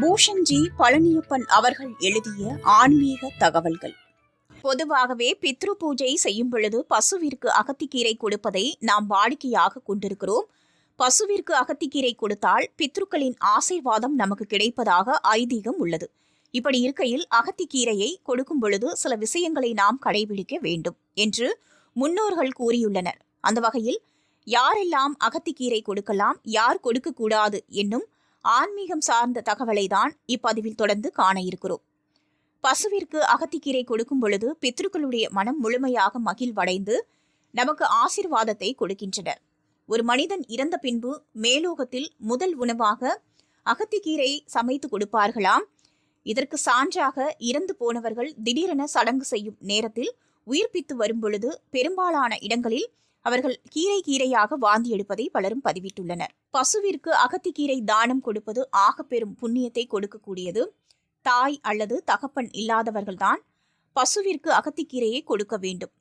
பூஷன்ஜி பழனியப்பன் அவர்கள் எழுதிய ஆன்மீக தகவல்கள். பொதுவாகவே பித்ரு பூஜை செய்யும் பொழுது பசுவிற்கு அகத்திக்கீரை கொடுப்பதை நாம் வாடிக்கையாக கொண்டிருக்கிறோம். பசுவிற்கு அகத்திக்கீரை கொடுத்தால் பித்ருக்களின் ஆசீர்வாதம் நமக்கு கிடைப்பதாக ஐதீகம் உள்ளது. இப்படி இருக்கையில் அகத்திக்கீரையை கொடுக்கும் பொழுது சில விஷயங்களை நாம் கடைபிடிக்க வேண்டும் என்று முன்னோர்கள் கூறியுள்ளனர். அந்த வகையில் யாரெல்லாம் அகத்திக்கீரை கொடுக்கலாம், யார் கொடுக்கக்கூடாது என்னும் ஆன்மீகம் சார்ந்த தகவலை தான் இப்பதிவில் தொடர்ந்து காண இருக்கிறோம். பசுவிற்கு அகத்திக்கீரை கொடுக்கும் பொழுது பித்ருக்களுடைய மனம் முழுமையாக மகிழ்வடைந்து நமக்கு ஆசீர்வாதத்தை கொடுக்கின்றனர். ஒரு மனிதன் இறந்த பின்பு மேலோகத்தில் முதல் உணவாக அகத்திக்கீரை சமைத்து கொடுப்பார்களாம். இதற்கு சான்றாக இறந்து போனவர்கள் திடீரென சடங்கு செய்யும் நேரத்தில் உயிர்ப்பித்து வரும் பொழுது பெரும்பாலான இடங்களில் அவர்கள் கீரையாக வாந்தி எடுப்பதை பலரும் பதிவிட்டுள்ளனர். பசுவிற்கு அகத்திக்கீரை தானம் கொடுப்பது ஆக பெரும் புண்ணியத்தை கொடுக்கக்கூடியது. தாய் அல்லது தகப்பன் இல்லாதவர்கள்தான் பசுவிற்கு அகத்திக்கீரையை கொடுக்க வேண்டும்.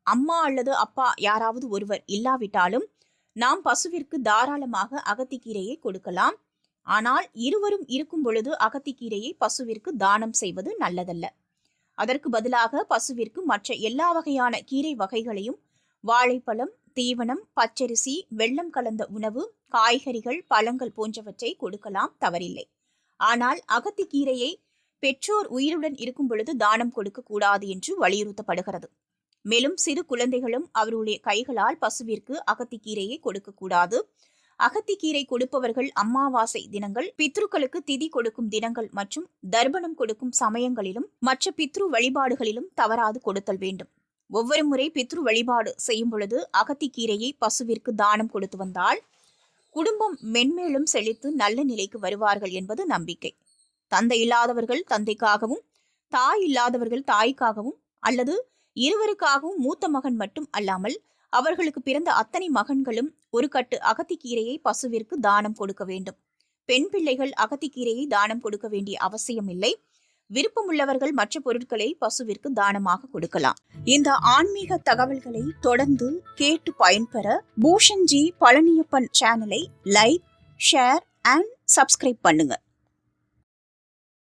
அம்மா அல்லது அப்பா யாராவது ஒருவர் இல்லாவிட்டாலும் நாம் பசுவிற்கு தாராளமாக அகத்திக்கீரையை கொடுக்கலாம். ஆனால் இருவரும் இருக்கும் பொழுது அகத்திக்கீரையை பசுவிற்கு தானம் செய்வது நல்லதல்ல. அதற்கு பதிலாக பசுவிற்கு மற்ற எல்லா வகையான கீரை வகைகளையும், வாழைப்பழம், தீவனம், பச்சரிசி, வெல்லம் கலந்த உணவு, காய்கறிகள், பழங்கள் போன்றவற்றை கொடுக்கலாம், தவறில்லை. ஆனால் அகத்திக்கீரையை பெற்றோர் உயிருடன் இருக்கும் பொழுது தானம் கொடுக்க கூடாது என்று வலியுறுத்தப்படுகிறது. மேலும் சிறு குழந்தைகளும் அவருடைய கைகளால் பசுவிற்கு அகத்திக்கீரையை கொடுக்கக்கூடாது. அகத்திக்கீரை கொடுப்பவர்கள் அமாவாசை தினங்கள், பித்ருக்களுக்கு திதி கொடுக்கும் தினங்கள் மற்றும் தர்ப்பணம் கொடுக்கும் சமயங்களிலும் மற்ற பித்ரு வழிபாடுகளிலும் தவறாது கொடுத்தல் வேண்டும். ஒவ்வொரு முறை பித்ரு வழிபாடு செய்யும் பொழுது அகத்திக்கீரையை பசுவிற்கு தானம் கொடுத்து வந்தால் குடும்பம் மென்மேலும் செழித்து நல்ல நிலைக்கு வருவார்கள் என்பது நம்பிக்கை. தந்தை இல்லாதவர்கள் தந்தைக்காகவும், தாய் இல்லாதவர்கள் தாய்க்காகவும் அல்லது இருவருக்காகவும் மூத்த மகன் மட்டும் அல்லாமல் அவர்களுக்கு பிறந்த அத்தனை மகன்களும் ஒரு கட்டு அகத்திக்கீரையை பசுவிற்கு தானம் கொடுக்க வேண்டும். பெண் பிள்ளைகள் அகத்திக்கீரையை தானம் கொடுக்க வேண்டிய அவசியம் இல்லை. விருப்பமுள்ளவர்கள் மற்ற பொருட்களை பசுவிற்கு தானமாக கொடுக்கலாம். இந்த ஆன்மீக தகவல்களை தொடர்ந்து கேட்டு பயன்பெற பூஷன்ஜி பழனியப்பன் சேனலை லைக், ஷேர் அண்ட் சப்ஸ்கிரைப் பண்ணுங்க.